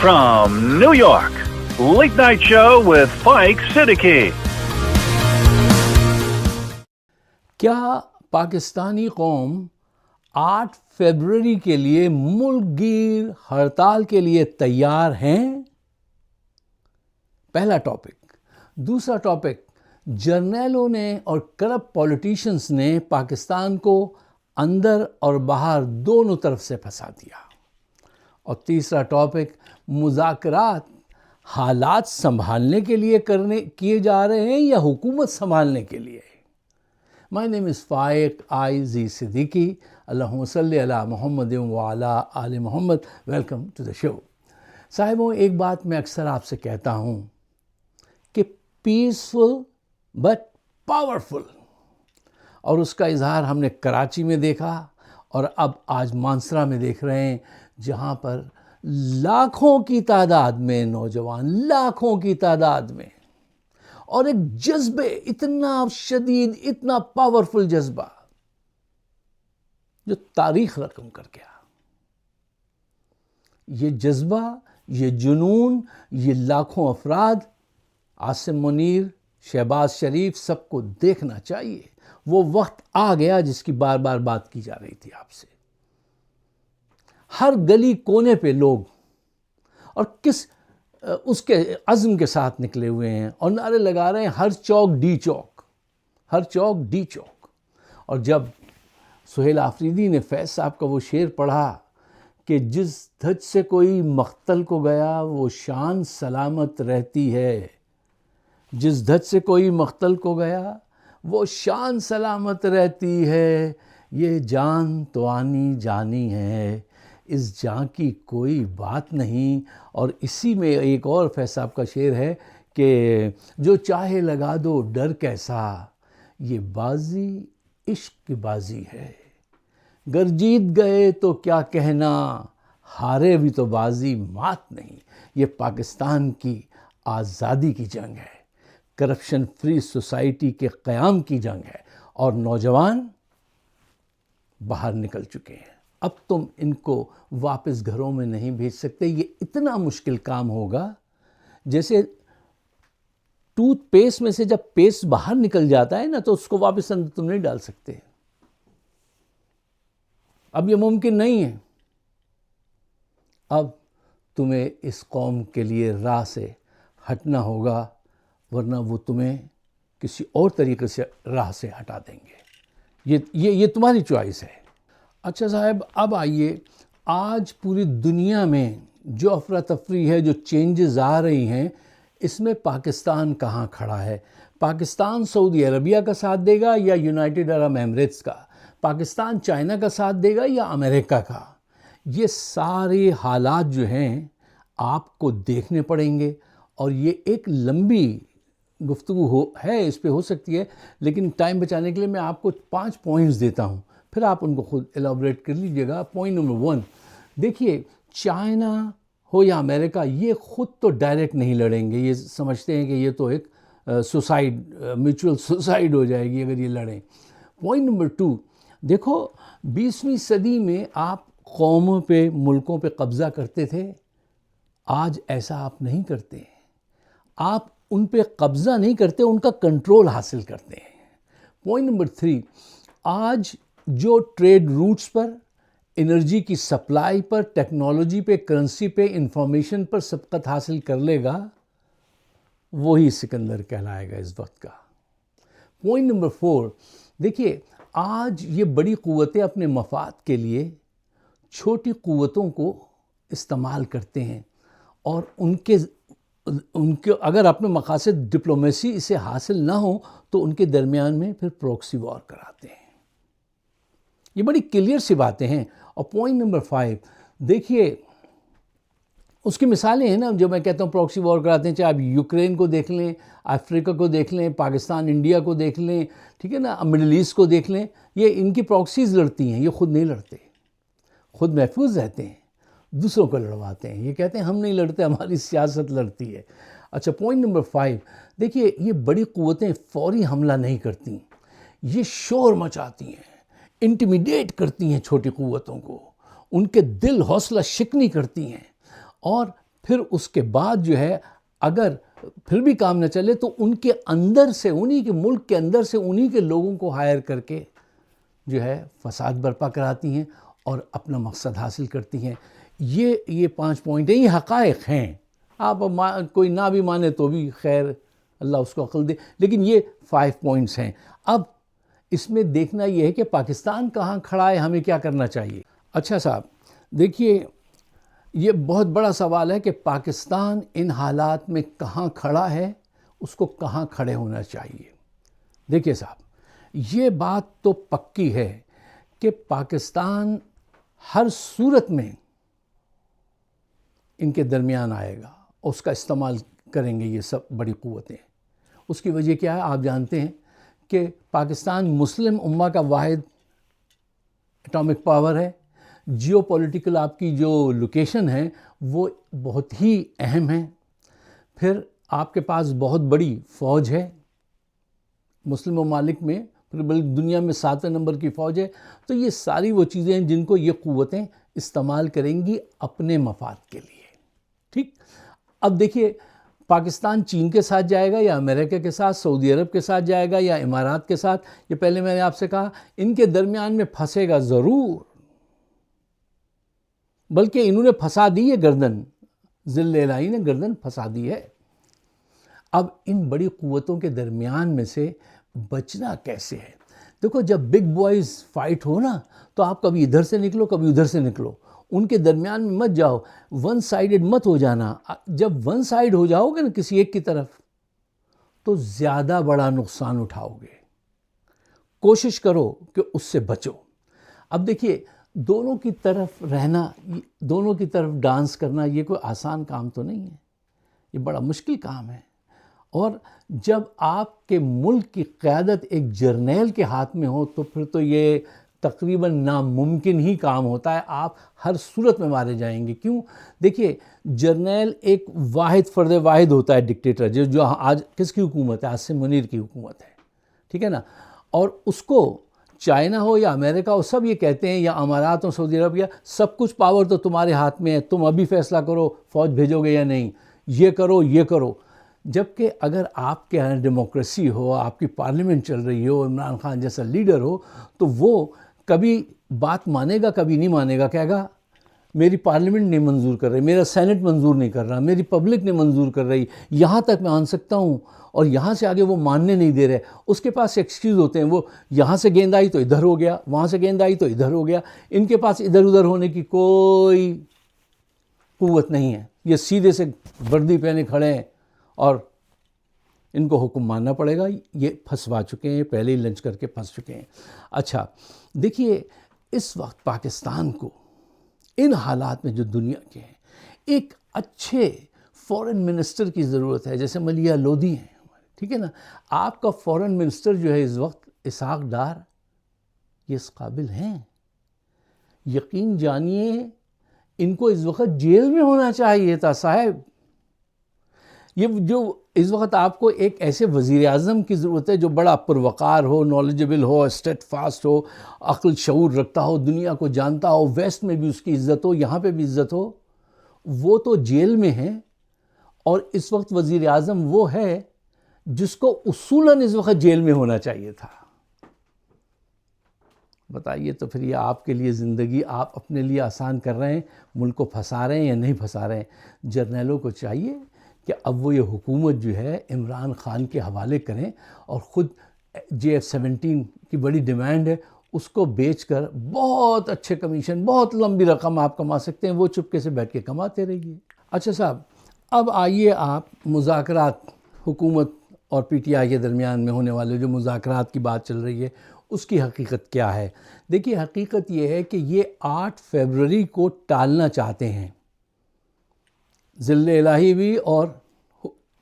From New York, Late Night Show with Spike Siddiqui. کیا پاکستانی قوم 8 فروری کے لیے ملک گیر ہڑتال کے لیے تیار ہیں؟ پہلا ٹاپک۔ دوسرا ٹاپک، جرنیلوں نے اور کرپٹ پولیٹیشنز نے پاکستان کو اندر اور باہر دونوں طرف سے پھنسا دیا۔ اور تیسرا ٹاپک، مذاکرات حالات سنبھالنے کے لیے کیے جا رہے ہیں یا حکومت سنبھالنے کے لیے؟ My name is Faiq I.Z. Siddiqui. Allahumma salli ala Muhammad wa ala ali Muhammad. Welcome to the show. صاحبوں، ایک بات میں اکثر آپ سے کہتا ہوں کہ پیسفل بٹ پاورفل، اور اس کا اظہار ہم نے کراچی میں دیکھا اور اب آج مانسرا میں دیکھ رہے ہیں، جہاں پر لاکھوں کی تعداد میں نوجوان، لاکھوں کی تعداد میں، اور ایک جذبے، اتنا شدید، اتنا پاورفل جذبہ جو تاریخ رقم کر گیا۔ یہ جذبہ، یہ جنون، یہ لاکھوں افراد، عاصم منیر، شہباز شریف، سب کو دیکھنا چاہیے۔ وہ وقت آ گیا جس کی بار بار بات کی جا رہی تھی آپ سے۔ ہر گلی کونے پہ لوگ، اور اس کے عزم کے ساتھ نکلے ہوئے ہیں اور نعرے لگا رہے ہیں، ہر چوک ڈی چوک، ہر چوک ڈی چوک۔ اور جب سہیل آفریدی نے فیض صاحب کا وہ شعر پڑھا کہ جس دھج سے کوئی مقتل کو گیا وہ شان سلامت رہتی ہے، جس دھج سے کوئی مقتل کو گیا وہ شان سلامت رہتی ہے، یہ جان تو آنی جانی ہے، اس جان کی کوئی بات نہیں۔ اور اسی میں ایک اور فیض صاحب کا شعر ہے کہ جو چاہے لگا دو ڈر کیسا، یہ بازی عشق کی بازی ہے، گر جیت گئے تو کیا کہنا، ہارے بھی تو بازی مات نہیں۔ یہ پاکستان کی آزادی کی جنگ ہے، کرپشن فری سوسائٹی کے قیام کی جنگ ہے، اور نوجوان باہر نکل چکے ہیں۔ اب تم ان کو واپس گھروں میں نہیں بھیج سکتے۔ یہ اتنا مشکل کام ہوگا جیسے ٹوتھ پیسٹ میں سے جب پیسٹ باہر نکل جاتا ہے نا تو اس کو واپس اندر تم نہیں ڈال سکتے۔ اب یہ ممکن نہیں ہے۔ اب تمہیں اس قوم کے لیے راہ سے ہٹنا ہوگا، ورنہ وہ تمہیں کسی اور طریقے سے راہ سے ہٹا دیں گے۔ یہ تمہاری چوائس ہے۔ اچھا صاحب، اب آئیے، آج پوری دنیا میں جو افراتفری ہے، جو چینجز آ رہی ہیں، اس میں پاکستان کہاں کھڑا ہے؟ پاکستان سعودی عربیہ کا ساتھ دے گا یا یونائٹڈ عرب ایمریٹس کا؟ پاکستان چائنا کا ساتھ دے گا یا امریکہ کا؟ یہ سارے حالات جو ہیں آپ کو دیکھنے پڑیں گے، اور یہ ایک لمبی گفتگو ہے، اس پہ ہو سکتی ہے، لیکن ٹائم بچانے کے لیے میں آپ کو 5 پوائنٹس دیتا ہوں، پھر آپ ان کو خود ایلابریٹ کر لیجئے گا۔ پوائنٹ نمبر 1، دیکھیے، چائنا ہو یا امریکہ، یہ خود تو ڈائریکٹ نہیں لڑیں گے۔ یہ سمجھتے ہیں کہ یہ تو ایک میوچول سوسائڈ ہو جائے گی اگر یہ لڑیں۔ پوائنٹ نمبر 2، دیکھو، 20ویں صدی میں آپ قوموں پہ، ملکوں پہ قبضہ کرتے تھے، آج ایسا آپ نہیں کرتے۔ آپ ان پہ قبضہ نہیں کرتے، ان کا کنٹرول حاصل کرتے ہیں۔ پوائنٹ نمبر 3، آج جو ٹریڈ روٹس پر، انرجی کی سپلائی پر، ٹیکنالوجی پہ، کرنسی پہ، انفارمیشن پر سبقت حاصل کر لے گا، وہی سکندر کہلائے گا اس وقت کا۔ پوائنٹ نمبر 4، دیکھیے، آج یہ بڑی قوتیں اپنے مفاد کے لیے چھوٹی قوتوں کو استعمال کرتے ہیں، اور ان کے اگر اپنے مقاصد ڈپلومیسی سے حاصل نہ ہوں تو ان کے درمیان میں پھر پروکسی وار کراتے ہیں۔ یہ بڑی کلیئر سی باتیں ہیں۔ اور پوائنٹ نمبر 5، دیکھیے، اس کی مثالیں ہیں نا، جو میں کہتا ہوں پروکسی وار کراتے ہیں، چاہے آپ یوکرین کو دیکھ لیں، افریقہ کو دیکھ لیں، پاکستان انڈیا کو دیکھ لیں، ٹھیک ہے نا، مڈل ایسٹ کو دیکھ لیں، یہ ان کی پروکسیز لڑتی ہیں، یہ خود نہیں لڑتے، خود محفوظ رہتے ہیں، دوسروں کو لڑواتے ہیں۔ یہ کہتے ہیں ہم نہیں لڑتے، ہماری سیاست لڑتی ہے۔ اچھا، پوائنٹ نمبر 5، دیکھیے، یہ بڑی قوتیں فوری حملہ نہیں کرتی، یہ شور مچاتی ہیں، انٹیمیڈیٹ کرتی ہیں چھوٹی قوتوں کو، ان کے دل حوصلہ شکنی کرتی ہیں، اور پھر اس کے بعد جو ہے اگر پھر بھی کام نہ چلے تو ان کے اندر سے, انہی کے ملک کے اندر سے انہی کے لوگوں کو ہائر کر کے جو ہے فساد برپا کراتی ہیں اور اپنا مقصد حاصل کرتی ہیں. یہ 5 پوائنٹ ہیں, یہ حقائق ہیں. آپ کوئی نہ بھی مانے تو بھی خیر, اللہ اس کو عقل دے, لیکن یہ 5 پوائنٹس ہیں. اب اس میں دیکھنا یہ ہے کہ پاکستان کہاں کھڑا ہے, ہمیں کیا کرنا چاہیے. اچھا صاحب دیکھیے, یہ بہت بڑا سوال ہے کہ پاکستان ان حالات میں کہاں کھڑا ہے, اس کو کہاں کھڑے ہونا چاہیے. دیکھیے صاحب, یہ بات تو پکی ہے کہ پاکستان ہر صورت میں ان کے درمیان آئے گا, اس کا استعمال کریں گے یہ سب بڑی قوتیں. اس کی وجہ کیا ہے آپ جانتے ہیں کہ پاکستان مسلم امہ کا واحد اٹامک پاور ہے. جیو پولیٹیکل آپ کی جو لوکیشن ہے وہ بہت ہی اہم ہے. پھر آپ کے پاس بہت بڑی فوج ہے مسلم ممالک میں, پھر بلکہ دنیا میں 7 نمبر کی فوج ہے. تو یہ ساری وہ چیزیں ہیں جن کو یہ قوتیں استعمال کریں گی اپنے مفاد کے لیے. ٹھیک, اب دیکھیے پاکستان چین کے ساتھ جائے گا یا امریکہ کے ساتھ, سعودی عرب کے ساتھ جائے گا یا امارات کے ساتھ, یہ پہلے میں نے آپ سے کہا ان کے درمیان میں پھنسے گا ضرور, بلکہ انہوں نے پھنسا دی ہے گردن, ذل الہی نے گردن پھنسا دی ہے. اب ان بڑی قوتوں کے درمیان میں سے بچنا کیسے ہے؟ دیکھو, جب بگ بوائز فائٹ ہو نا تو آپ کبھی ادھر سے نکلو کبھی ادھر سے نکلو, ان کے درمیان میں مت جاؤ, ون سائیڈڈ مت ہو جانا. جب ون سائیڈ ہو جاؤ گے نا کسی ایک کی طرف تو زیادہ بڑا نقصان اٹھاؤ گے. کوشش کرو کہ اس سے بچو. اب دیکھیے, دونوں کی طرف رہنا, دونوں کی طرف ڈانس کرنا یہ کوئی آسان کام تو نہیں ہے, یہ بڑا مشکل کام ہے. اور جب آپ کے ملک کی قیادت ایک جرنیل کے ہاتھ میں ہو تو پھر تو یہ تقریباً ناممکن ہی کام ہوتا ہے. آپ ہر صورت میں مارے جائیں گے. کیوں؟ دیکھیے, جرنیل ایک واحد فرد واحد ہوتا ہے, ڈکٹیٹر, جو آج کس کی حکومت ہے, عاصم منیر کی حکومت ہے. ٹھیک ہے نا, اور اس کو چائنا ہو یا امریکہ ہو سب یہ کہتے ہیں, یا امارات ہو سعودی عرب, یا سب کچھ پاور تو تمہارے ہاتھ میں ہے, تم ابھی فیصلہ کرو فوج بھیجو گے یا نہیں, یہ کرو یہ کرو. جبکہ اگر آپ کے یہاں ڈیموکریسی ہو, آپ کی پارلیمنٹ چل رہی ہو, عمران خان جیسا لیڈر ہو, تو وہ کبھی بات مانے گا کبھی نہیں مانے گا. کہے گا میری پارلیمنٹ نہیں منظور کر رہی, میرا سینٹ منظور نہیں کر رہا, میری پبلک نہیں منظور کر رہی, یہاں تک میں مان سکتا ہوں اور یہاں سے آگے وہ ماننے نہیں دے رہے. اس کے پاس ایکسکیوز ہوتے ہیں, وہ یہاں سے گیند آئی تو ادھر ہو گیا, وہاں سے گیند آئی تو ادھر ہو گیا. ان کے پاس ادھر ادھر ہونے کی کوئی قوت نہیں ہے. یہ سیدھے سے وردی پہنے کھڑے ہیں اور ان کو حکم ماننا پڑے گا. یہ پھنسوا چکے ہیں, پہلے ہی لنچ کر کے پھنس چکے ہیں. اچھا دیکھیے, اس وقت پاکستان کو ان حالات میں جو دنیا کے ہیں, ایک اچھے فورن منسٹر کی ضرورت ہے, جیسے ملیحہ لودھی ہیں. ٹھیک ہے نا, آپ کا فورن منسٹر جو ہے اس وقت اسحاق ڈار, یہ اس قابل ہیں. یقین جانیے ان کو اس وقت جیل میں ہونا چاہیے تھا صاحب. یہ جو اس وقت آپ کو ایک ایسے وزیر اعظم کی ضرورت ہے جو بڑا پروقار ہو, نالجبل ہو, اسٹیٹ فاسٹ ہو, عقل شعور رکھتا ہو, دنیا کو جانتا ہو, ویسٹ میں بھی اس کی عزت ہو, یہاں پہ بھی عزت ہو. وہ تو جیل میں ہیں, اور اس وقت وزیر اعظم وہ ہے جس کو اصولاً اس وقت جیل میں ہونا چاہیے تھا. بتائیے تو پھر یہ آپ کے لیے زندگی آپ اپنے لیے آسان کر رہے ہیں, ملک کو پھنسا رہے ہیں یا نہیں پھنسا رہے ہیں؟ جرنیلوں کو چاہیے کہ اب وہ یہ حکومت جو ہے عمران خان کے حوالے کریں, اور خود JF-17 کی بڑی ڈیمانڈ ہے, اس کو بیچ کر بہت اچھے کمیشن, بہت لمبی رقم آپ کما سکتے ہیں, وہ چپکے سے بیٹھ کے کماتے رہیے. اچھا صاحب, اب آئیے آپ مذاکرات, حکومت اور PTI کے درمیان میں ہونے والے جو مذاکرات کی بات چل رہی ہے اس کی حقیقت کیا ہے. دیکھیے, حقیقت یہ ہے کہ یہ 8 فروری کو ٹالنا چاہتے ہیں, ذل الہی بھی اور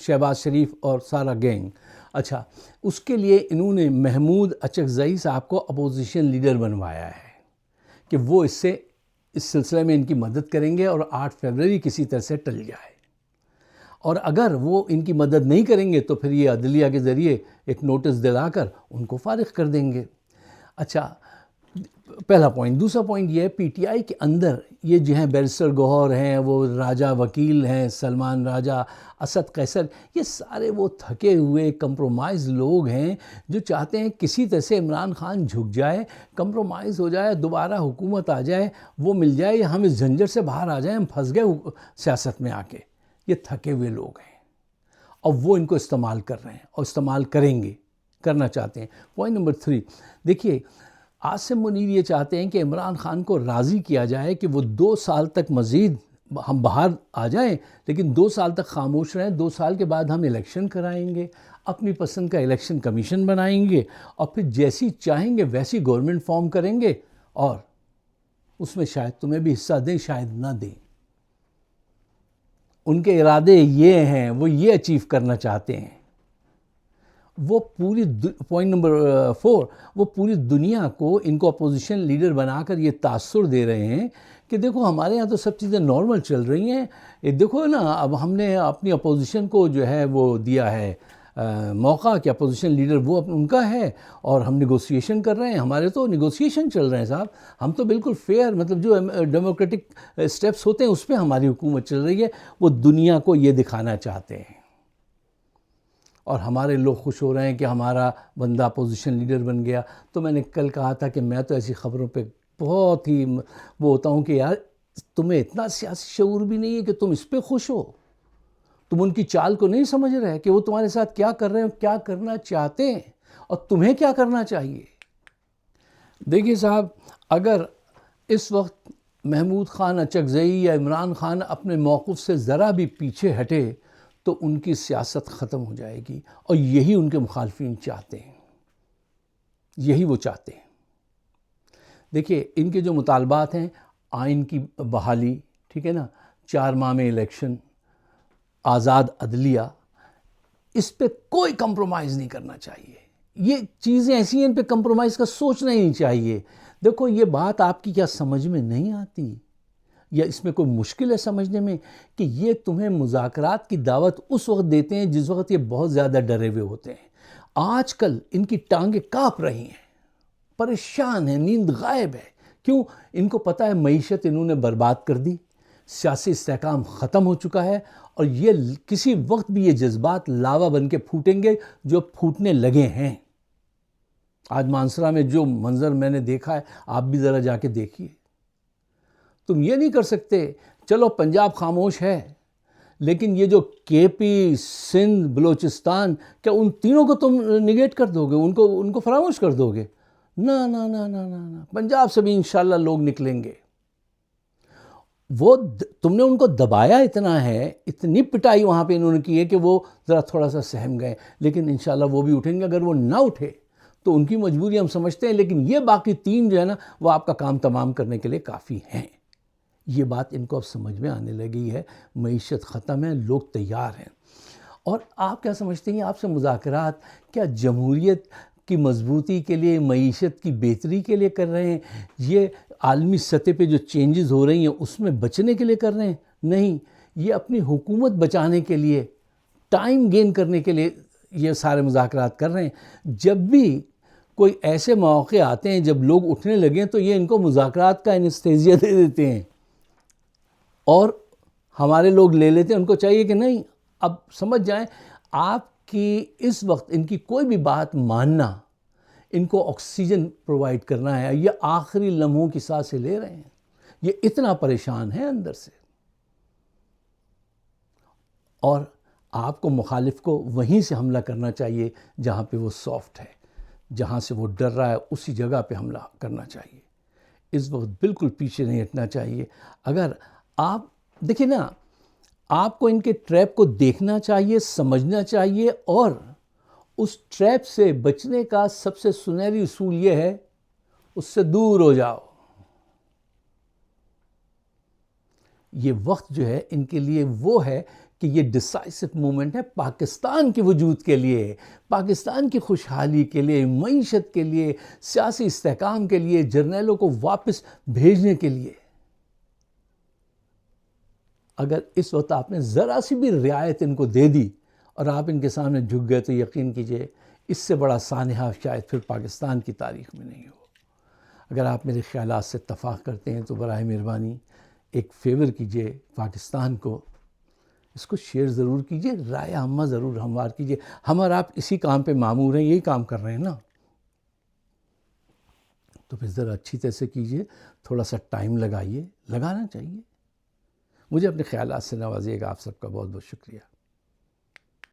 شہباز شریف اور سارا گینگ. اچھا, اس کے لیے انہوں نے محمود اچکزئی صاحب کو اپوزیشن لیڈر بنوایا ہے کہ وہ اس سلسلے میں ان کی مدد کریں گے, اور 8 فروری کسی طرح سے ٹل جائے. اور اگر وہ ان کی مدد نہیں کریں گے تو پھر یہ عدلیہ کے ذریعے ایک نوٹس دلا کر ان کو فارغ کر دیں گے. اچھا, پہلا پوائنٹ. دوسرا پوائنٹ یہ ہے پی ٹی آئی کے اندر یہ جو ہیں بیرسٹر گوہر ہیں, وہ راجہ وکیل ہیں, سلمان راجہ, اسد قیصر, یہ سارے وہ تھکے ہوئے کمپرومائز لوگ ہیں جو چاہتے ہیں کسی طرح سے عمران خان جھک جائے, کمپرومائز ہو جائے, دوبارہ حکومت آ جائے, وہ مل جائے, یا ہم اس جھنجھٹ سے باہر آ جائیں, ہم پھنس گئے سیاست میں آ کے. یہ تھکے ہوئے لوگ ہیں اور وہ ان کو استعمال کر رہے ہیں اور استعمال کریں گے, کرنا چاہتے ہیں. پوائنٹ نمبر 3, دیکھیے عاصم منیر یہ چاہتے ہیں کہ عمران خان کو راضی کیا جائے کہ وہ 2 سال تک مزید ہم باہر آ جائیں, لیکن 2 سال تک خاموش رہیں. 2 سال کے بعد ہم الیکشن کرائیں گے, اپنی پسند کا الیکشن کمیشن بنائیں گے, اور پھر جیسی چاہیں گے ویسی گورنمنٹ فارم کریں گے, اور اس میں شاید تمہیں بھی حصہ دیں, شاید نہ دیں. ان کے ارادے یہ ہیں, وہ یہ اچیو کرنا چاہتے ہیں. وہ پوری پوائنٹ نمبر 4, وہ پوری دنیا کو ان کو اپوزیشن لیڈر بنا کر یہ تاثر دے رہے ہیں کہ دیکھو ہمارے ہاں تو سب چیزیں نارمل چل رہی ہیں, دیکھو نا اب ہم نے اپنی اپوزیشن کو جو ہے وہ دیا ہے موقع کہ اپوزیشن لیڈر وہ ان کا ہے, اور ہم نیگوسیشن کر رہے ہیں. ہمارے تو نیگوسیشن چل رہے ہیں صاحب, ہم تو بالکل فیئر, مطلب جو ڈیموکریٹک اسٹیپس ہوتے ہیں اس پہ ہماری حکومت چل رہی ہے. وہ دنیا کو یہ دکھانا چاہتے ہیں, اور ہمارے لوگ خوش ہو رہے ہیں کہ ہمارا بندہ اپوزیشن لیڈر بن گیا. تو میں نے کل کہا تھا کہ میں تو ایسی خبروں پہ بہت ہی وہ ہوتا ہوں کہ یار تمہیں اتنا سیاسی شعور بھی نہیں ہے کہ تم اس پہ خوش ہو. تم ان کی چال کو نہیں سمجھ رہے کہ وہ تمہارے ساتھ کیا کر رہے ہیں, کیا کرنا چاہتے ہیں, اور تمہیں کیا کرنا چاہیے. دیکھیے صاحب, اگر اس وقت محمود خان اچکزئی یا عمران خان اپنے موقف سے ذرا بھی پیچھے ہٹے تو ان کی سیاست ختم ہو جائے گی, اور یہی ان کے مخالفین چاہتے ہیں, یہی وہ چاہتے ہیں. دیکھیے ان کے جو مطالبات ہیں, آئین کی بحالی, ٹھیک ہے نا, 4 ماہ میں الیکشن, آزاد عدلیہ, اس پہ کوئی کمپرومائز نہیں کرنا چاہیے. یہ چیزیں ایسی ہیں, ان پہ کمپرومائز کا سوچنا ہی نہیں چاہیے. دیکھو یہ بات آپ کی کیا سمجھ میں نہیں آتی, یا اس میں کوئی مشکل ہے سمجھنے میں, کہ یہ تمہیں مذاکرات کی دعوت اس وقت دیتے ہیں جس وقت یہ بہت زیادہ ڈرے ہوئے ہوتے ہیں. آج کل ان کی ٹانگیں کانپ رہی ہیں, پریشان ہیں, نیند غائب ہے. کیوں؟ ان کو پتہ ہے معیشت انہوں نے برباد کر دی, سیاسی استحکام ختم ہو چکا ہے, اور یہ کسی وقت بھی یہ جذبات لاوا بن کے پھوٹیں گے جو پھوٹنے لگے ہیں. آج مانسرا میں جو منظر میں نے دیکھا ہے, آپ بھی ذرا جا کے دیکھیے. تم یہ نہیں کر سکتے, چلو پنجاب خاموش ہے, لیکن یہ جو کے پی, سندھ, بلوچستان, کیا ان تینوں کو تم نگیٹ کر دو گے, ان کو فراموش کر دو گے؟ نہ نہ نہ نہ نہ, پنجاب سے بھی انشاءاللہ لوگ نکلیں گے. وہ تم نے ان کو دبایا اتنا ہے, اتنی پٹائی وہاں پہ انہوں نے کی ہے کہ وہ ذرا تھوڑا سا سہم گئے, لیکن انشاءاللہ وہ بھی اٹھیں گے. اگر وہ نہ اٹھے تو ان کی مجبوری ہم سمجھتے ہیں, لیکن یہ باقی 3 جو ہے نا وہ آپ کا کام تمام کرنے کے لیے کافی ہیں. یہ بات ان کو اب سمجھ میں آنے لگی ہے, معیشت ختم ہے, لوگ تیار ہیں. اور آپ کیا سمجھتے ہیں, آپ سے مذاکرات کیا جمہوریت کی مضبوطی کے لیے, معیشت کی بہتری کے لیے کر رہے ہیں, یہ عالمی سطح پہ جو چینجز ہو رہی ہیں اس میں بچنے کے لیے کر رہے ہیں؟ نہیں, یہ اپنی حکومت بچانے کے لیے, ٹائم گین کرنے کے لیے یہ سارے مذاکرات کر رہے ہیں. جب بھی کوئی ایسے مواقع آتے ہیں جب لوگ اٹھنے لگیں تو یہ ان کو مذاکرات کا انستھیزیا دے دیتے ہیں, اور ہمارے لوگ لے لیتے ہیں. ان کو چاہیے کہ نہیں, اب سمجھ جائیں آپ کی اس وقت ان کی کوئی بھی بات ماننا, ان کو آکسیجن پرووائڈ کرنا ہے. یہ آخری لمحوں کی سانسیں لے رہے ہیں, یہ اتنا پریشان ہیں اندر سے. اور آپ کو مخالف کو وہیں سے حملہ کرنا چاہیے جہاں پہ وہ سافٹ ہے, جہاں سے وہ ڈر رہا ہے اسی جگہ پہ حملہ کرنا چاہیے. اس وقت بالکل پیچھے نہیں ہٹنا چاہیے. اگر آپ دیکھیں نا, آپ کو ان کے ٹریپ کو دیکھنا چاہیے, سمجھنا چاہیے, اور اس ٹریپ سے بچنے کا سب سے سنہری اصول یہ ہے, اس سے دور ہو جاؤ. یہ وقت جو ہے ان کے لیے وہ ہے کہ یہ ڈیسائسو مومنٹ ہے پاکستان کے وجود کے لیے, پاکستان کی خوشحالی کے لیے, معیشت کے لیے, سیاسی استحکام کے لیے, جرنیلوں کو واپس بھیجنے کے لیے. اگر اس وقت آپ نے ذرا سی بھی رعایت ان کو دے دی اور آپ ان کے سامنے جھک گئے تو یقین کیجئے اس سے بڑا سانحہ شاید پھر پاکستان کی تاریخ میں نہیں ہو. اگر آپ میرے خیالات سے اتفاق کرتے ہیں تو براہ مہربانی ایک فیور کیجئے پاکستان کو، اس کو شیئر ضرور کیجئے، رائے عامہ ضرور ہموار کیجئے. ہم اور آپ اسی کام پہ مامور ہیں، یہی کام کر رہے ہیں نا، تو پھر ذرا اچھی طرح سے کیجئے، تھوڑا سا ٹائم لگائیے، لگانا چاہیے. مجھے اپنے خیالات سے نوازیے گا. آپ سب کا بہت بہت شکریہ.